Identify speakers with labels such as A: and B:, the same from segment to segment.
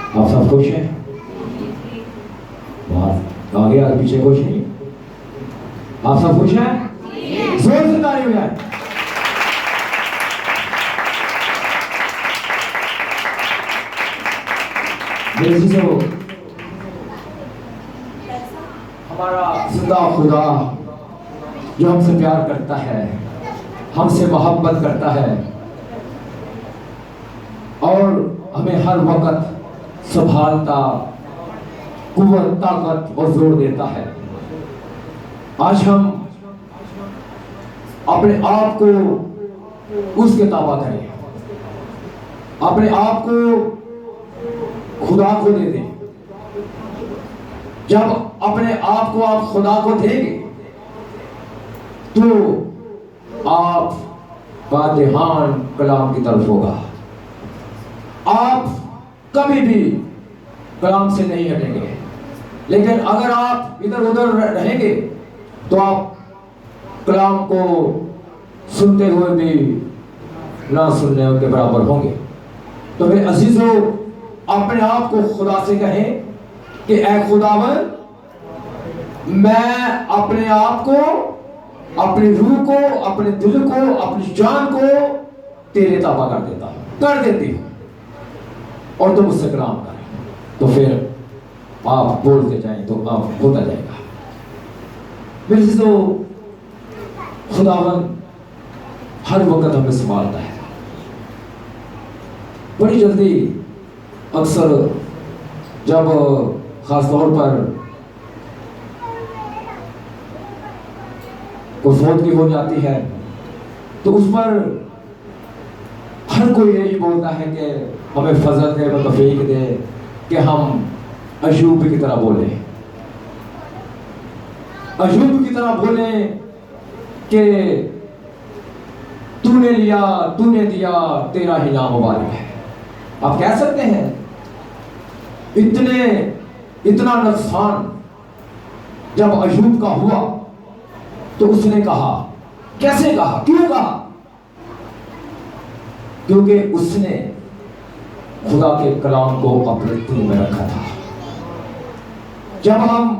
A: آپ سب خوش ہیں؟ بات آگے اور پیچھے خوش نہیں؟ آپ سب خوش ہیں؟ زور سے تالی ہو جائے. میرے عزیزو، ہمارا زندہ خدا جو ہم سے پیار کرتا ہے، ہم سے محبت کرتا ہے اور ہمیں ہر وقت سنبھالتا، قوت، طاقت اور زور دیتا ہے. آج ہم اپنے آپ کو اس کے تابع کریں، اپنے آپ کو خدا کو دے دیں. جب اپنے آپ کو آپ خدا کو دیں گے تو آپ کا دھیان کلام کی طرف ہوگا. آپ کبھی بھی کلام سے نہیں ہٹیں گے. لیکن اگر آپ ادھر ادھر رہیں گے تو آپ کلام کو سنتے ہوئے بھی نہ سننے کے برابر ہوں گے. تو میرے عزیزو، اپنے آپ کو خدا سے کہیں کہ اے خداوند، میں اپنے آپ کو، اپنی روح کو، اپنے دل کو، اپنی جان کو تیرے تابع کر دیتا ہوں، کر دیتی ہوں، اور تم اس سے کلام کریں. تو پھر آپ بولتے جائیں تو آپ ہوتا جائے گا. میرے عزیزو، خداوند ہر وقت ہمیں سنبھالتا ہے. بڑی جلدی اکثر جب خاص طور پر کوئی فوتگی ہو جاتی ہے تو اس پر ہر کوئی یہی بولتا ہے کہ ہمیں فضل دے، ہمیں توفیق دے کہ ہم ایوب کی طرح بولیں، ایوب کی طرح بولیں کہ تو نے لیا، تو نے دیا، تیرا ہی نام مبارک ہے. آپ کہہ سکتے ہیں اتنا نقصان جب ایوب کا ہوا تو اس نے کہا، کیسے کہا، کیوں کہا؟ کیونکہ اس نے خدا کے کلام کو اپنے دل میں رکھا تھا. جب ہم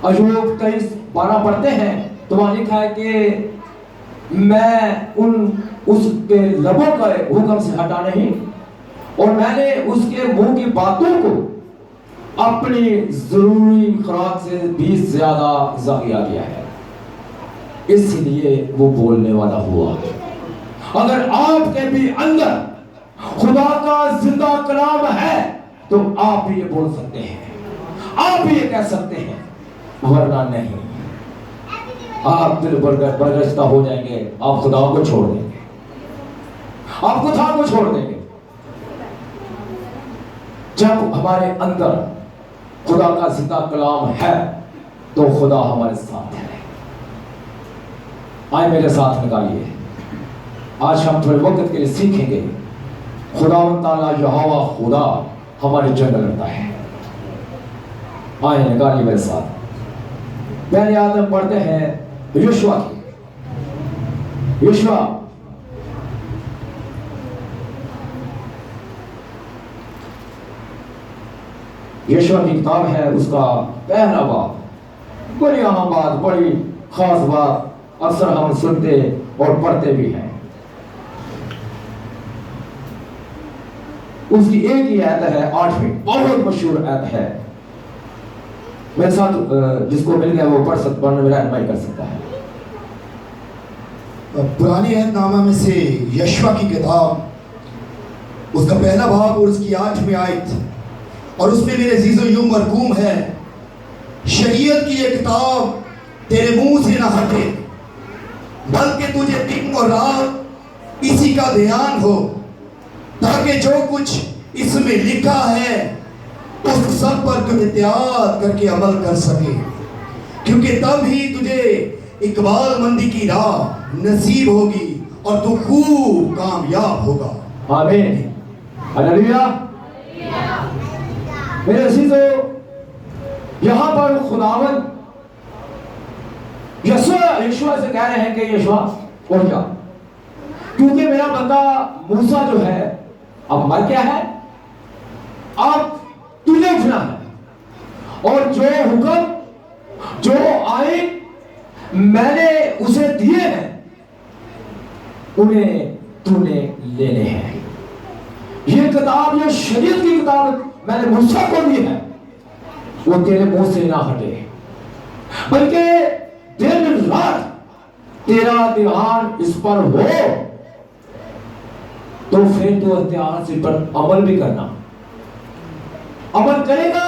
A: ایوب 23:12 پڑھتے ہیں تو وہاں لکھا ہے کہ میں اس کے لبوں کا حکم سے ہٹا نہیں، اور میں نے اس کے منہ کی باتوں کو اپنی ضروری خوراک سے بھی زیادہ ذخیرہ کیا ہے، اس لیے وہ بولنے والا ہوا. اگر آپ کے بھی اندر خدا کا زندہ کلام ہے تو آپ بھی یہ بول سکتے ہیں، آپ بھی یہ کہہ سکتے ہیں، ورنہ نہیں. آپ دل برگشتہ ہو جائیں گے، آپ خدا کو چھوڑ دیں گے، آپ خدا کو چھوڑ دیں گے. جب ہمارے اندر خدا کا زندہ کلام ہے تو خدا ہمارے ساتھ ہے. آئے میرے ساتھ نکالیے. آج ہم تھوڑے وقت کے لیے سیکھیں گے خداوند تعالیٰ یہوہ خدا ہماری جنگ لڑتا ہے. آئے نکالیے میرے ساتھ. پہلے آیت ہم پڑھتے ہیں یشوع کی. یشوع کی کتاب ہے، اس کا پہلا باب. بڑی اہم بات، بڑی خاص بات، اکثر ہم سنتے اور پڑھتے بھی ہیں. اس کی ایک ہی آیت ہے، 8ویں، بہت مشہور آیت ہے. میرے ساتھ جس کو مل گیا وہ پڑھنے میں رہنمائی کر سکتا ہے.
B: پرانی عہد نامہ میں سے یشوع کی کتاب، اس کا پہلا باب اور اس کی 8ویں آیت، اور اس میں میرے عزیزو یوں مرقوم ہے، شریعت کی یہ کتاب تیرے منہ سے نہ ہٹے، بلکہ تجھے دن اور رات اسی کا دھیان ہو، تاکہ جو کچھ اس میں لکھا ہے اس سب پر تو احتیاط کر کے عمل کر سکے، کیونکہ تب ہی تجھے اقبال مندی کی راہ نصیب ہوگی اور تو خوب کامیاب ہوگا.
A: آمین، ہلیلویا. میرے عزیزو، یہاں پر خداوند یشوع سے کہہ رہے ہیں کہ یشوع اٹھ جا، کیونکہ میرا بندہ موسیٰ جو ہے اب مر گیا ہے. اب اور جو حکم جو آئین میں نے اسے دیے ہیں انہیں تو نے لینے ہیں. یہ کتاب یہ شریعت کی کتاب میں نے موسیٰ کو دی ہے وہ تیرے منہ سے نہ ہٹے بلکہ دن رات تیرا دھیان اس پر ہو تو پھر تو اختیار سے پر عمل بھی کرنا. عمل کرے گا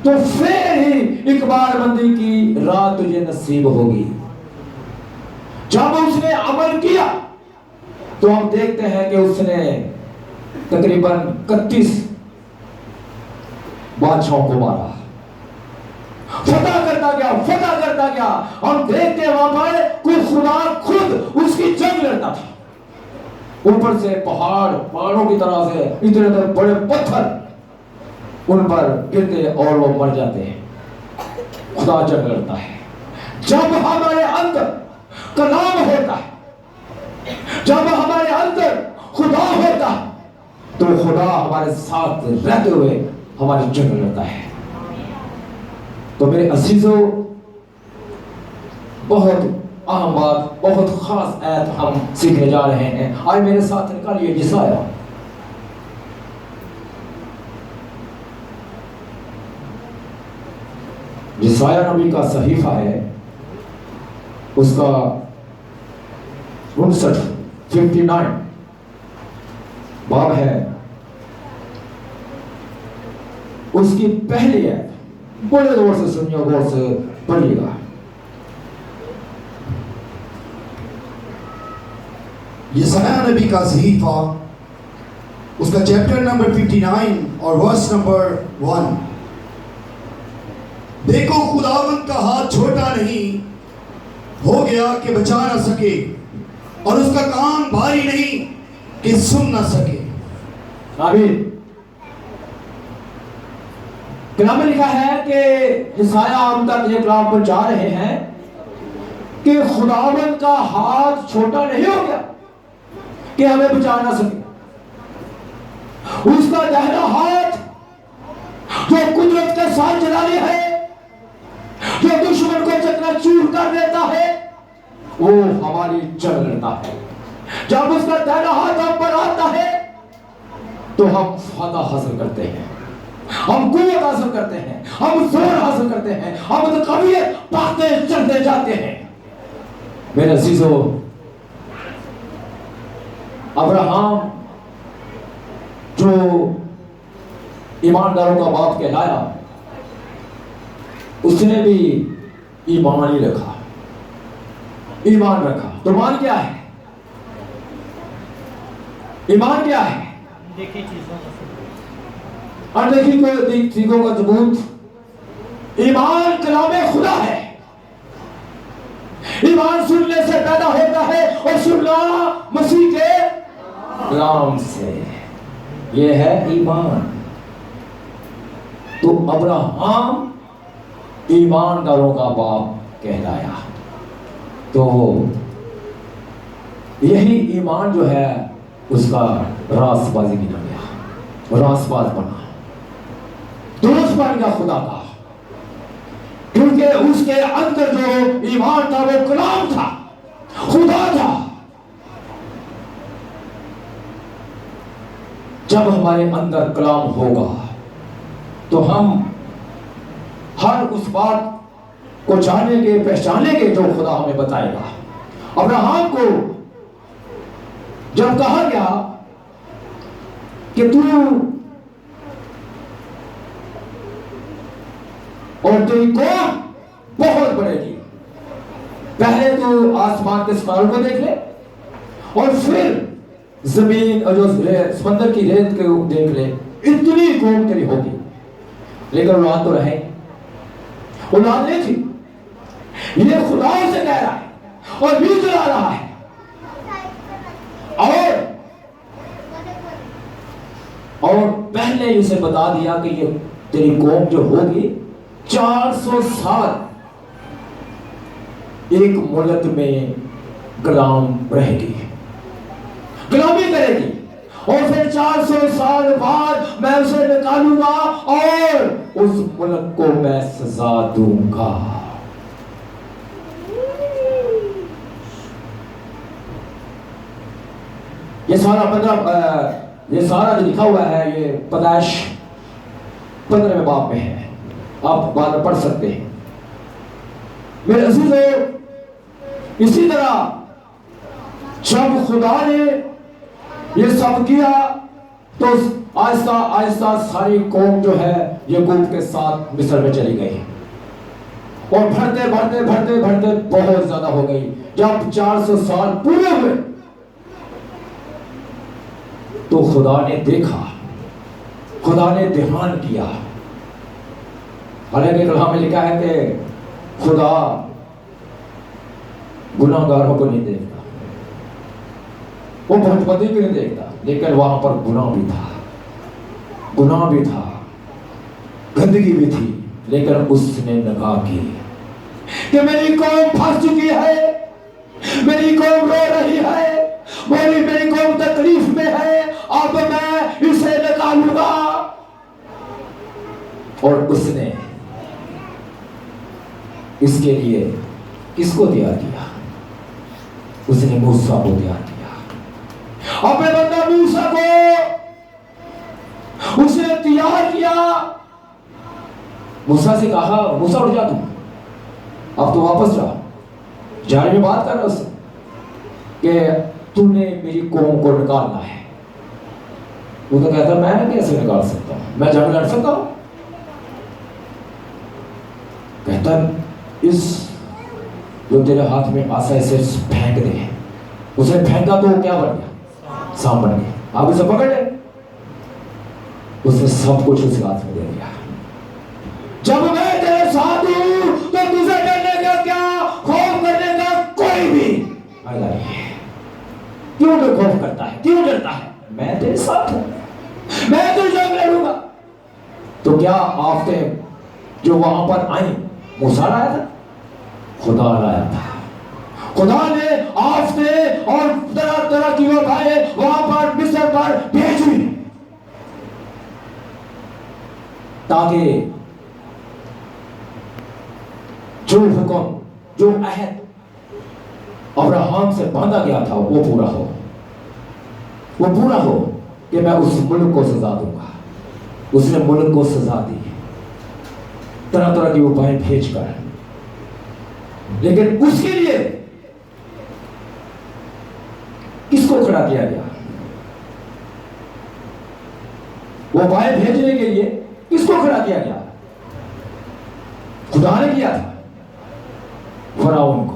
A: تو پھر ہی اقبال بندی کی راہ تجھے نصیب ہوگی. جب اس نے عمل کیا تو ہم دیکھتے ہیں کہ اس نے تقریباً 31 بادشاہوں کو مارا. فتح کرتا گیا. ہم دیکھتے ہیں وہاں پر کوئی خدا خود اس کی جنگ لڑتا تھا. اوپر سے پہاڑوں کی طرح سے اتنے بڑے پتھر ان پر گرتے اور وہ مر جاتے ہیں. خدا جنگ لڑتا ہے. جب ہمارے اندر کلام ہوتا ہے جب ہمارے اندر خدا ہوتا ہے تو خدا ہمارے ساتھ رہتے ہوئے ہماری جنگ لڑتا ہے. تو میرے عزیزو بہت اہم بات بہت خاص آیت ہم سیکھنے جا رہے ہیں. آج میرے ساتھ نکالیے یسایہ یسایہ نبی کا صحیفہ ہے اس کا 59 باب ہے. اس کی پہلی ہے بڑے غور سے سنیے غور سے پڑھیے گا.
B: یسایہ نبی کا صحیفہ اس کا چیپٹر نمبر 59 اور ورس نمبر 1. دیکھو خداوند کا ہاتھ چھوٹا نہیں ہو گیا کہ بچا نہ سکے اور اس کا کان بھاری نہیں کہ سن نہ سکے.
A: آمین. کلام میں لکھا ہے کہ یسایہ ہم تک یہ کلام پہنچا رہے ہیں کہ خداوند کا ہاتھ چھوٹا نہیں ہو گیا کہ ہمیں بچا نہ سکے. اس کا دہنا ہاتھ جو قدرت کے ساتھ چلانے ہے جو دشمن کو چکنا چور کر دیتا ہے وہ ہماری جنگ لڑتا ہے. جب اس کا دہنا ہاتھ ہم پر آتا ہے تو ہم فتح حاصل کرتے ہیں ہم قوت حاصل کرتے ہیں ہم زور حاصل کرتے ہیں ہم قویت پاتے چڑھتے جاتے ہیں. میرے عزیزو ابراہم جو ایمانداروں کا باپ کہلایا اس نے بھی ایمان ہی رکھا ایمان رکھا. تو ایمان کیا ہے ایمان کیا ہے اندیکھی کوئی چیزوں کا ثبوت. ایمان کلام خدا ہے. ایمان سننے سے پیدا ہوتا ہے اور سننا مسیح کے کلام سے. یہ ہے ایمان. تو ابراہم ایمانداروں کا باپ کہلایا. تو یہی ایمان جو ہے اس کا راست بازی گنا گیا راست باز بنا درست بن گیا خدا کا کیونکہ اس کے اندر جو ایمان تھا وہ کلام تھا خدا تھا. جب ہمارے اندر کلام ہوگا تو ہم ہر اس بات کو جانیں گے پہچانیں گے جو خدا ہمیں بتائے گا. ابراہم کو جب کہا گیا کہ تو اور تیری قوم بہت بڑھے گی پہلے تو آسمان کے ستاروں کو دیکھ لے اور پھر زمین اور جو سمندر کی ریت کو دیکھ لے اتنی قوم تیری ہوگی. لیکن اولاد تو رہے اولاد نہیں تھی. یہ خدا سے کہہ رہا ہے اور بھی چلا رہا ہے اور پہلے اسے بتا دیا کہ یہ تیری قوم جو ہوگی 400 سال ایک ملک میں غلام رہے گی غلامی کرے گی اور پھر 400 سال بعد میں اسے نکالوں گا اور اس ملک کو میں سزا دوں گا. یہ سارا جو لکھا ہوا ہے یہ پیدائش 15 باب میں ہے. آپ بعد میں پڑھ سکتے ہیں. میرے عزیزو، اسی طرح جب خدا نے یہ سب کیا تو آہستہ آہستہ ساری قوم جو ہے یعقوب کے ساتھ مصر میں چلی گئی اور بڑھتے بڑھتے بڑھتے بڑھتے بہت زیادہ ہو گئی. جب 400 سال پورے ہوئے تو خدا نے دیکھا، خدا نے دھیان کیا. حالانکہ کلام میں لکھا ہے کہ خدا گناہ گاروں کو نہیں دیکھتا، وہ بہت بدی کو نہیں دیکھتا، لیکن وہاں پر گناہ بھی تھا، گندگی بھی تھی. لیکن اس نے نگاہ کی کہ میری قوم پھنس چکی ہے، میری قوم رو رہی ہے، میری قوم تکلیف میں ہے، اب میں اسے نکالوں گا. اور اس نے اس کے لیے کس کو تیار کیا؟ اس نے موسیٰ کو تیار کیا. اپنے بندہ موسیٰ کو اس نے تیار کیا. موسیٰ سے کہا موسیٰ اٹھ جا، اب تو واپس جا رہے میں بات کر رہا اس سے کہ تم نے میری قوم کو نکالنا ہے. وہ تو کہتا میں کیسے نکال سکتا ہوں، میں جنگ لڑ سکتا ہوں؟ کہتا اس جو تیرے ہاتھ میں آسا اسے پھینک دے. اسے پھینکا تو کیا بن گیا؟ سانپ بن گیا. آپ اسے پکڑ لے. اس نے سب کچھ اس ہاتھ میں دے دیا. جب میں تیرے ساتھ ہوں تو تجھے ڈرنے کا کیا، خوف کرنے کا کوئی بھی فائدہ نہیں ہے. کیوں تو خوف کرتا ہے، کیوں ڈرتا ہے؟ میں تیرے ساتھ ہوں، میں تجھے لڑوں گا. تو کیا آفتیں جو وہاں پر آئیں موسیٰ لایا تھا؟ خدا لایا تھا. خدا نے آفتیں اور طرح طرح کی وبائیں وہاں پر مصر پر بھیجی تاکہ جو حکم، جو عہد ابراہیم سے باندھا گیا تھا وہ پورا ہو کہ میں اس ملک کو سزا دوں گا. اس نے ملک کو سزا دی طرح طرح کی وبائیں بھیج کر. لیکن اس کے لیے کس کو کھڑا کیا گیا؟ وبائیں بھیجنے کے لیے کس کو کھڑا کیا گیا؟ خدا نے کیا تھا. فرعون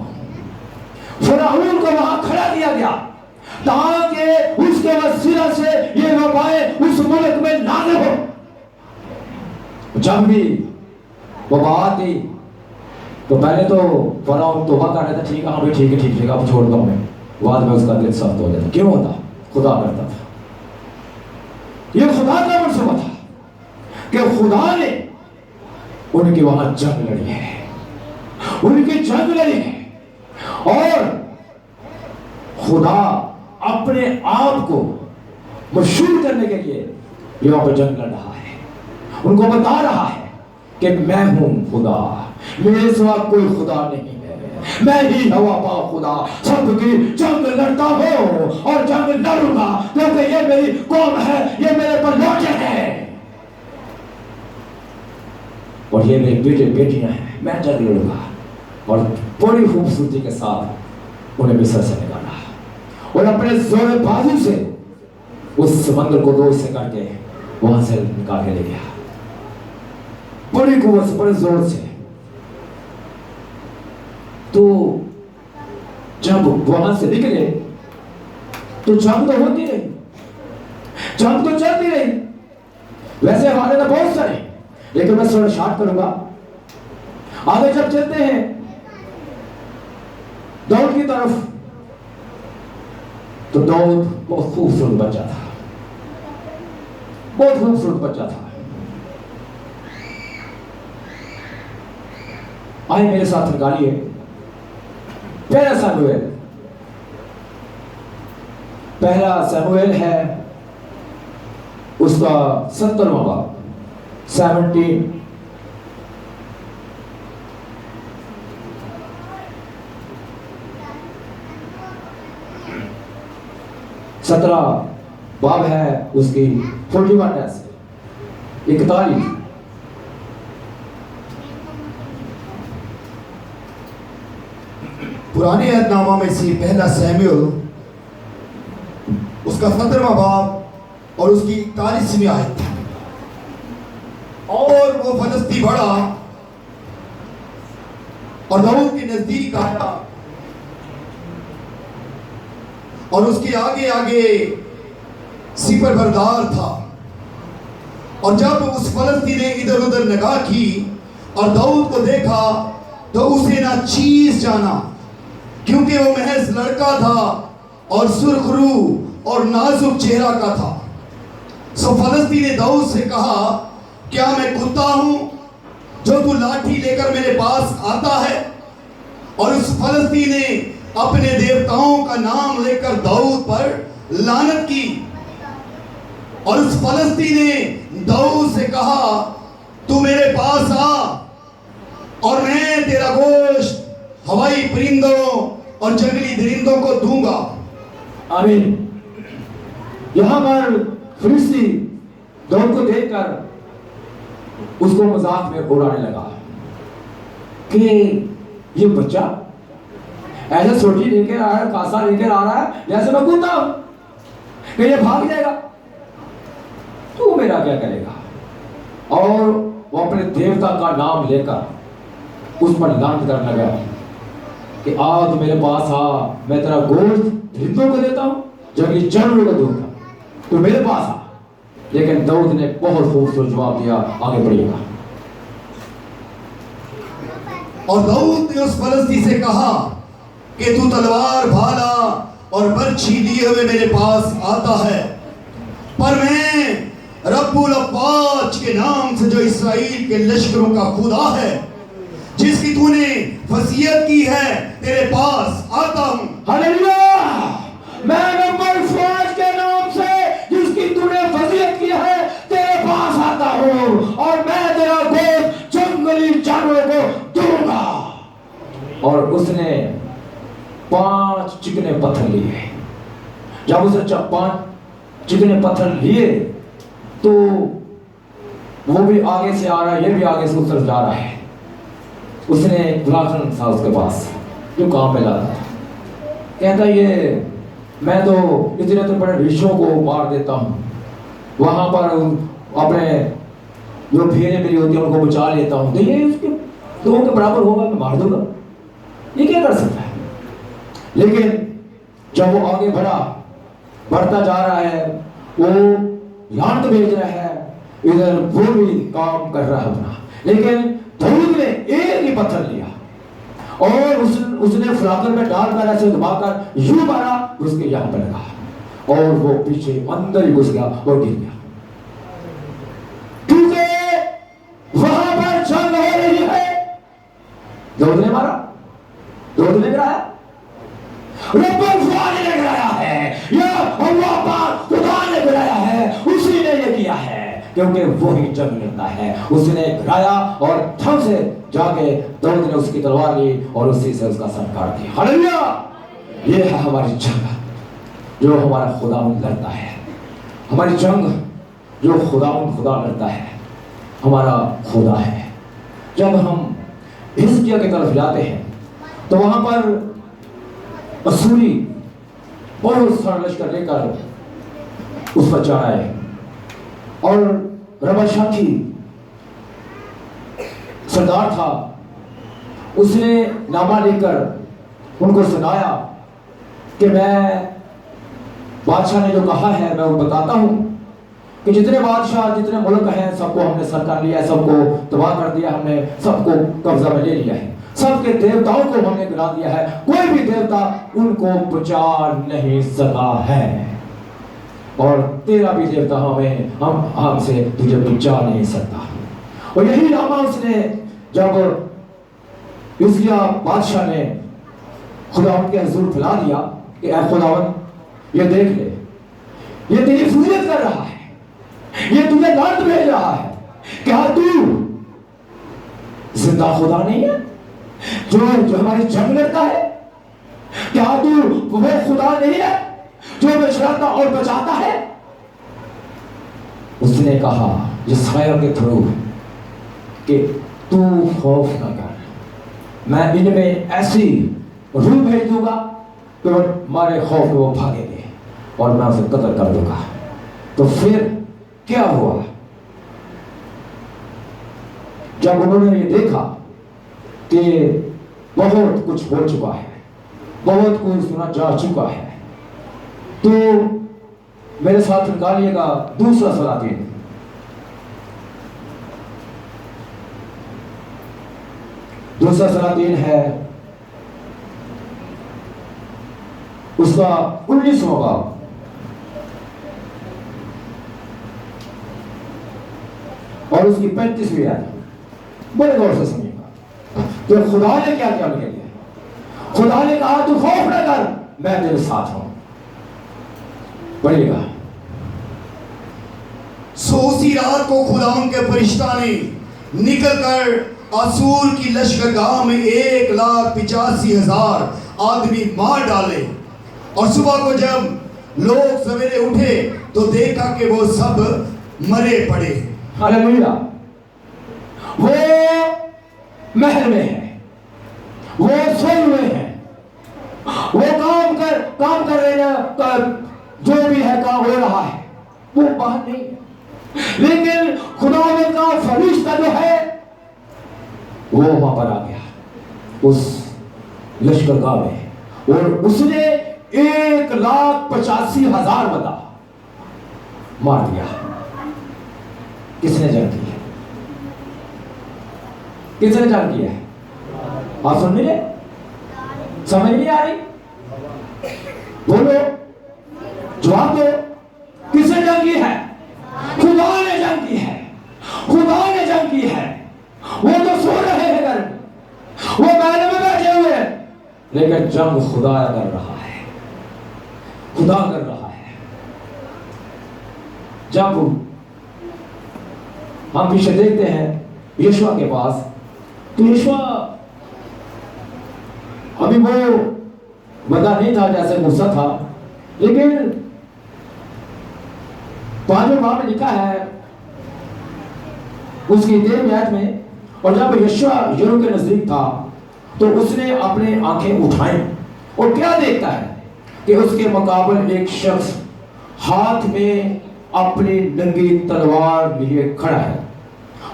A: کو وہاں کھڑا کیا گیا تاکہ اس کے وسیلہ سے یہ وبائیں اس ملک میں نازل ہو. جب بھی وبا آتی تو پہلے تو فرعون توبہ کر رہا تھا، ٹھیک ہے ہاں ٹھیک ہے اب چھوڑتا ہوں میں. بعد میں اس کا دل سخت ہو جاتا. کیوں ہوتا؟ خدا کرتا تھا. یہ خدا کا منصوبہ تھا کہ خدا نے ان کی وہاں جنگ لڑی ہے، ان کی جنگ لڑی ہے. اور خدا اپنے آپ کو مشہور کرنے کے لیے یہاں پہ جنگ لڑ رہا ہے. ان کو بتا رہا ہے کہ میں ہوں خدا، میرے سوا کوئی خدا نہیں ہے، میں ہی ہوا پا خدا، سب کی جنگ لڑتا ہوں اور جنگ لڑوں گا کیونکہ یہ میری قوم ہے، یہ میرے پر لوٹے ہیں اور یہ میرے بیٹے بیٹیاں ہیں. میں جنگ لڑوں گا. اور بڑی خوبصورتی کے ساتھ انہیں مصر سے نکالا اور اپنے زور بازو سے اس سمندر کو 2 حصے کر کے وہاں سے نکال کے لے گیا. بڑی قوت سے، بڑے زور سے. تو جب وہاں سے نکلے تو جنگ تو ہوتی رہی، جنگ تو چلتی رہی. ویسے ہمارے تو بہت سارے، لیکن میں تھوڑا شارٹ کروں گا. آگے جب چلتے ہیں داؤد کی طرف تو داؤد بہت خوبصورت بچہ تھا، بہت خوبصورت بچہ تھا. آئے میرے ساتھ نکالیے پہلا سموئیل ہے کا 70واں باب 17 17 باب ہے اس کی 41 سے 41.
B: پرانے عہد نامہ میں سے پہلا سیموئیل اس کا 17واں باب اور اس کی 41ویں آیت. اور وہ فلسطی بڑھا اور داؤد کے نزدیک آیا اور اس کے آگے آگے سپر بردار تھا. اور جب اس فلسطی نے ادھر ادھر نگاہ کی اور داؤد کو دیکھا تو اسے نہ چیز جانا، کیونکہ وہ محض لڑکا تھا اور سرخ رو اور نازک چہرہ کا تھا. سو فلسطی نے داؤد سے کہا، کیا میں کتا ہوں جو تو لاٹھی لے کر میرے پاس آتا ہے؟ اور اس فلسطی نے اپنے دیوتاؤں کا نام لے کر داؤد پر لعنت کی. اور اس فلسطی نے داؤد سے کہا، تو میرے پاس آ اور میں تیرا گوشت ہوائی پرندوں اور جنگلی درندوں کو دوں گا.
A: آمین. یہاں پر فلسطی داؤد کو دیکھ کر اس کو مذاق میں اڑانے لگا کہ یہ بچہ ایسے سوٹی لے کے آ رہا ہے، کاسا لے کے آ رہا ہے جیسے میں کتا ہوں کہ یہ بھاگ جائے گا، تو میرا کیا کرے گا؟ اور وہ اپنے دیوتا کا نام لے کر اس پر لعنت کرنے لگا کہ آ تو میرے پاس آ، میں تیرا گوشت درندوں کو دیتا ہوں، جنگلی جانوروں کو دوں گا، تو میرے پاس آ. لیکن داؤد نے بہت خوبصورت جواب دیا. آگے بڑھیے گا.
B: اور داؤد نے اس فلسطی سے کہا کہ تو تلوار بھالا اور برچھی لیے ہوئے میرے پاس آتا ہے، پر میں رب الافواج کے نام سے جو اسرائیل کے لشکروں کا خدا ہے، جس کی تو نے وصیت کی ہے، تیرے پاس آتا ہوں.
A: ہاللیلویا. میں رب الافواج کے نام سے جس کی تو نے وصیت کی ہے تیرے پاس آتا ہوں، اور میں تیرا گوشت جنگلی جانوروں کو دوں گا. اور اس نے 5 چکنے پتھر لیے. جب اس نے 5 چکنے پتھر لیے تو وہ بھی آگے سے آ رہا ہے، یہ بھی آگے سے اس طرف جا رہا ہے. اس نے گلاخن تھا اس کے پاس جو کام میں لاتا تھا. کہتا یہ میں تو اتنے تو بڑے ریشوں کو مار دیتا ہوں، وہاں پر اپنے جو بھیڑیں میری ہوتی ہیں ان کو بچا لیتا ہوں، تو یہ اس کے 2 کے برابر ہوگا، میں مار دوں گا. یہ کیا کر سکتا ہے؟ لیکن جب وہ آگے بڑھتا جا رہا ہے، وہ لعنت بھیج رہا ہے، ادھر وہ بھی کام کر رہا ہے اپنا. لیکن داؤد نے ایک ہی پتھر لیا اور اس نے فلاکر میں ڈال کر ایسے دبا کر یوں مارا، اس کے یہاں پہ لگا اور وہ پیچھے اندر ہی گھس گیا اور گر گیا. کیونکہ وہاں پر جنگ ہو رہی ہے. داؤد نے مارا، داؤد نے گرایا، رب الافواج نے گرایا ہے، یا اللہ پاک خدا نے گرایا ہے، اسی نے یہ کیا ہے کیونکہ وہی جنگ لڑتا ہے. اس نے گرایا اور تھم سے جا کے داؤد نے اس کی تلوار لی اور اسی سے اس کا سر کاٹ دیا. ہاللیلویا. یہ ہے ہماری جنگ جو ہمارا خداوند لڑتا ہے. ہماری جنگ جو خداوند خدا لڑتا ہے ہمارا خدا ہے. جب ہم حزقیہ کی طرف جاتے ہیں تو وہاں پر اسوری بہت سارا لشکر لے کر اس پر چڑھائے اور ربشاکی سردار تھا، اس نے نامہ لے کر ان کو سنایا کہ میں بادشاہ نے جو کہا ہے میں وہ بتاتا ہوں کہ جتنے بادشاہ جتنے ملک ہیں سب کو ہم نے سر کر لیا ہے، سب کو تباہ کر دیا، ہم نے سب کو قبضہ میں لے لیا ہے، سب کے دیوتاؤں کو ہم نے گرا دیا ہے، کوئی بھی دیوتا ان کو بچا نہیں سکا ہے، اور تیرا بھی دیوتا ہم سے تجھے بچا نہیں سکتا. اور یہی نامہ اس نے جب حزقیہ بادشاہ نے خداوند کے حضور پھیلا دیا کہ اے خداوند یہ دیکھ لے، یہ تیری فضیلت کر رہا ہے، یہ تجھے درد بھیج رہا ہے. کیا تو زندہ خدا نہیں ہے جو ہماری جنگ لڑتا ہے؟ کیا تو وہ خدا نہیں ہے جو بچاتا اور بچاتا ہے؟ اس نے کہا یسایہ کے تھرو کہ تو خوف نہ کر، میں ان میں ایسی روح بھیج دوں گا کہ وہ ہمارے خوف وہ بھاگیں گے اور میں اسے قتل کر دوں گا. تو پھر کیا ہوا؟ جب انہوں نے یہ دیکھا کہ بہت کچھ ہو چکا ہے، بہت کچھ سنا جا چکا ہے، تو میرے ساتھ نکالیے گا دوسرا سلاطین. دوسرا سلاطین ہے اس کا 19واں باب. اور اس کی 35ویں آیت بڑے غور سے سنیے گا کہ خدا نے کیا کیا کیا. خدا نے کہا تو خوف نہ کر، میں تیرے ساتھ ہوں. پڑھیے گا.
B: سو اسی رات کو خدا ان کے فرشتہ نے نکل کر آسور کی لشکرگاہ میں 1,85,000 آدمی مار ڈالے. اور صبح کو جب لوگ سویرے اٹھے تو دیکھا کہ وہ سب مرے پڑے.
A: ہاللیلویا. وہ محل میں ہے، وہ سوئے ہوئے ہیں، وہ کام کر رہے ہیں، جو بھی ہے کام ہو رہا ہے، وہ باہر نہیں ہے. لیکن خدا کا فرشتہ جو ہے وہ وہاں پر آ گیا اس لشکرگاہ میں، اور اس نے 1,85,000 بندہ مار دیا. کس نے جنگ کی ہے؟ کس نے جنگ کی ہے؟ آپ سن نہیں رہے؟ سمجھ نہیں آ رہی؟ بولو، جواب دو. کس نے جنگ کی ہے؟ خدا نے جنگ کی ہے. خدا نے جنگ کی ہے. وہ تو سو رہے ہیں گھر میں، وہ محل میں بیٹھے ہوئے ہیں، لیکن جنگ خدا کر رہا ہے. خدا کر رہا ہے. جب ہم پیچھے دیکھتے ہیں یشوع کے پاس، تو یشوع ابھی وہ بندہ نہیں تھا جیسے موسیٰ تھا، لیکن 5ویں باب میں لکھا ہے اس کی 13ویں آیت میں، اور جب یشوع یریحو کے نزدیک تھا تو اس نے اپنے آنکھیں اٹھائیں اور کیا دیکھتا ہے کہ اس کے مقابل ایک شخص ہاتھ میں اپنی ننگی تلوار لیے کھڑا ہے.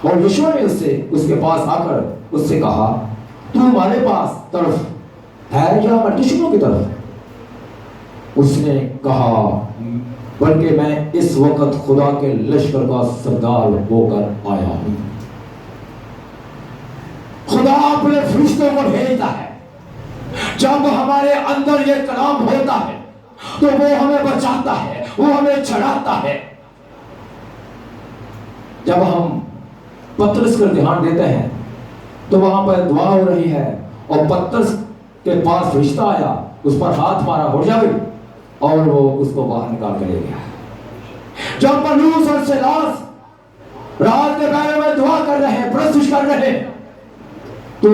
A: اور یشوع نے اس کے پاس آ کر اس سے کہا تو ہمارے پاس طرف ہے یا ہمارے دشمنوں کی طرف؟ اس نے کہا بلکہ میں اس وقت خدا کے لشکر کا سردار ہو کر آیا ہوں. خدا اپنے فرشتوں کو بھیجتا ہے. جب ہمارے اندر یہ کلام ہوتا ہے تو وہ ہمیں بچاتا ہے، وہ ہمیں چھڑاتا ہے. جب ہم پترس پر دھیان دیتے ہیں تو وہاں پر دعا ہو رہی ہے اور پترس کے پاس فرشتہ آیا، اس پر ہاتھ مارا ہو جاوے اور وہ اس کو باہر نکال کے لے گیا. جب پولس اور سیلاس رات کے پہرے میں دعا کر رہے ہیں، پرستش کر رہے ہیں، تو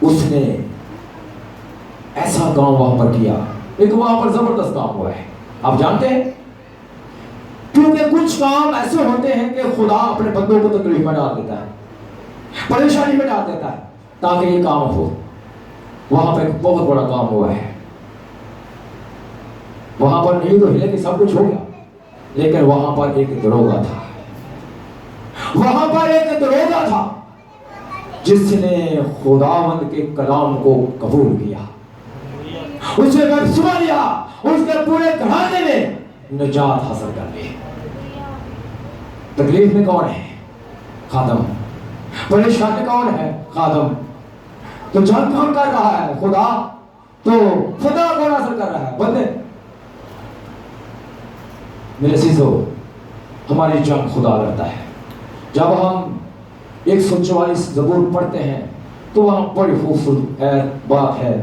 A: اس نے ایسا کام وہاں پر کیا. ایک وہاں پر زبردست کام ہوا ہے، آپ جانتے ہیں، کیونکہ کچھ کام ایسے ہوتے ہیں کہ خدا اپنے بندوں کو تکلیف میں ڈال دیتا ہے، پریشانی میں ڈال دیتا ہے تاکہ یہ کام ہو. وہاں پہ ایک بہت بڑا کام ہوا ہے. وہاں پر نہیں تو ہلے کہ سب کچھ ہو گیا، لیکن وہاں پر ایک دروگا تھا. وہاں پر ایک دروگا تھا جس نے خداوند کے کلام کو قبول کیا، اسے بپتسمہ لیا، اس کے پورے گھرانے میں نجات حاصل کر لی. تکلیف میں کون ہے؟ خادم. پریشان میں کون ہے؟ خادم. تو جنگ کون کر رہا ہے؟ خدا. تو خدا کون حاصل کر رہا ہے؟ بندے. میرے عزیزو، ہماری جنگ خدا لڑتا ہے. جب ہم 144 زبور پڑھتے ہیں تو وہاں بڑی خوبصورت بات ہے.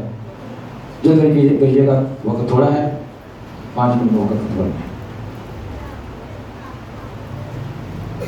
A: جلدی کیجیے گا، وقت تھوڑا ہے، 5 منٹ وقت تھوڑا ہے.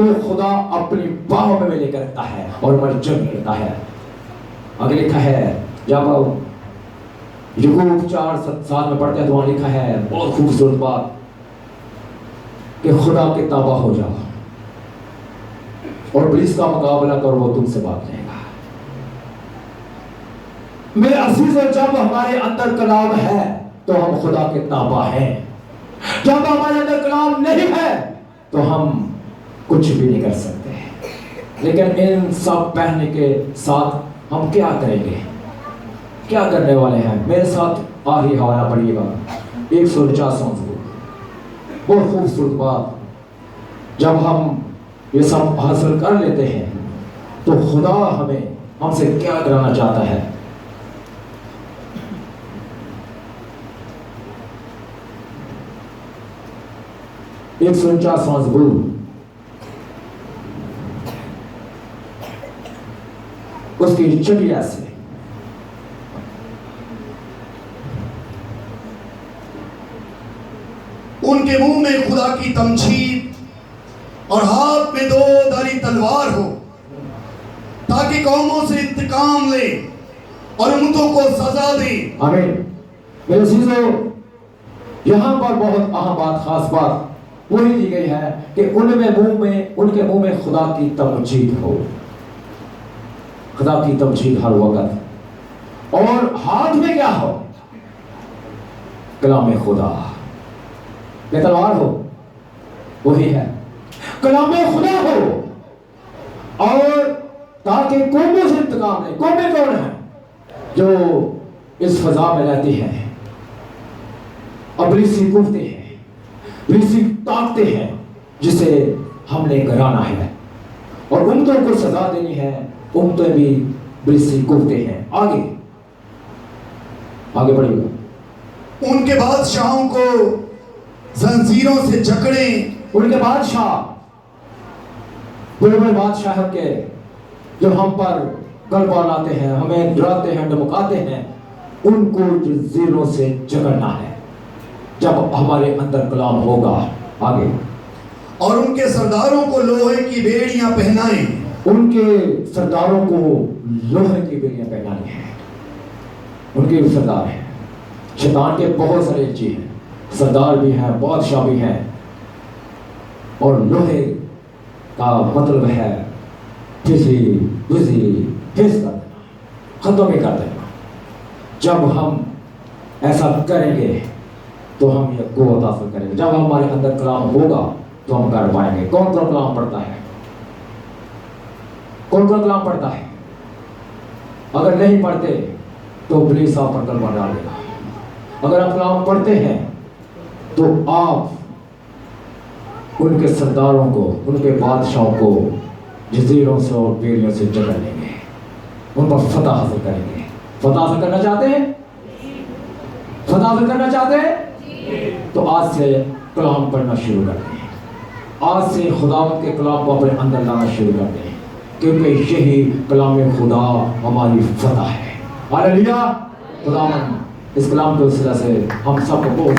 A: تو خدا اپنی باہوں میں لے کر رکھتا ہے اور مرجم کرتا ہے. آگے لکھا ہے جب یعقوب 4:7 میں پڑھتے ہیں تو وہاں لکھا ہے بہت خوبصورت بات کہ خدا کے تابع ہو جاؤ اور ابلیس کا مقابلہ کرو وہ تم سے بھاگ جائے گا. میرے عزیزو جب ہمارے اندر کلام ہے تو ہم خدا کے تابع ہیں. جب ہمارے اندر کلام نہیں ہے تو ہم کچھ بھی نہیں کر سکتے. لیکن ان سب پہننے کے ساتھ ہم کیا کریں گے, کیا کرنے والے ہیں؟ میرے ساتھ آخری حوالہ پڑھیے گا 149 مضمون. بہت خوبصورت بات. جب ہم یہ سب حاصل کر لیتے ہیں تو خدا ہم سے کیا کرانا چاہتا ہے. ایک 149 مضمون اس کی چٹیا سے
B: ان کے منہ میں خدا کی تمجید اور ہاتھ میں 2 دھاری تلوار ہو تاکہ قوموں سے انتقام لے اور امتوں کو سزا دے.
A: آمین. میرے عزیزو یہاں پر بہت اہم بات, خاص بات وہی دی گئی ہے کہ ان کے منہ میں خدا کی تمجید ہو. خدا کی تمجید ہر وقت. اور ہاتھ میں کیا ہو؟ کلام خدا. یہ تلوار ہو وہی ہے کلام خدا ہو. اور تاکہ قوموں سے انتقام لے. قومیں کون ہیں؟ جو اس فضا میں رہتی ہیں, ابلیسی قوتیں ہیں, ابلیسی طاقتیں ہیں جسے ہم نے گرانا ہے اور امتوں کو سزا دینی ہے. امتیں بھی ابلیسی قوتیں ہیں. آگے بڑھیے گا.
B: ان کے بادشاہوں کو زنجیروں سے جکڑیں.
A: ان کے بادشاہ, بڑے بڑے بادشاہ کے جو ہم پر غلبہ لاتے ہیں, ہمیں ڈراتے ہیں, دھمکاتے ہیں, ان کو زنجیروں سے جکڑنا ہے جب ہمارے اندر کلام ہوگا. آگے. اور
B: ان کے سرداروں کو لوہے کی بیڑیاں پہنائیں.
A: ان کے سرداروں کو لوہے کی بیڑیاں پہنانی ہیں. ان کے سردار ہیں. شیطان کے بہت سارے چیز ہیں, سردار بھی ہیں, بادشاہ بھی ہیں. اور لوہے کا مطلب ہے پھس کر دینا, ختم ہی کر دینا. جب ہم ایسا کریں گے تو ہم یہ قوت حاصل کریں گے. جب ہمارے اندر کلام ہوگا تو ہم کر پائیں گے. کون کون کلام پڑھتا ہے؟ کون کون کلام پڑھتا ہے؟ اگر نہیں پڑھتے تو ابلیس آپ پر غلبہ ڈال دے گا. اگر آپ کلام پڑھتے ہیں تو آپ ان کے سرداروں کو, ان کے بادشاہوں کو جزیروں سے اور بیڑیوں سے جکڑ لیں گے, ان پر فتح حاصل کریں گے. فتح حاصل کرنا چاہتے ہیں؟ فتح حاصل کرنا چاہتے ہیں؟ تو آج سے کلام پڑھنا شروع کرتے ہیں. آج سے خداوند کے کلام کو اپنے اندر لانا شروع کرتے ہیں, کیونکہ یہی کلام خدا ہماری فتح ہے. ہاللیلویا. خداوند اس کلام کے وسیلہ سے ہم سب کو بہت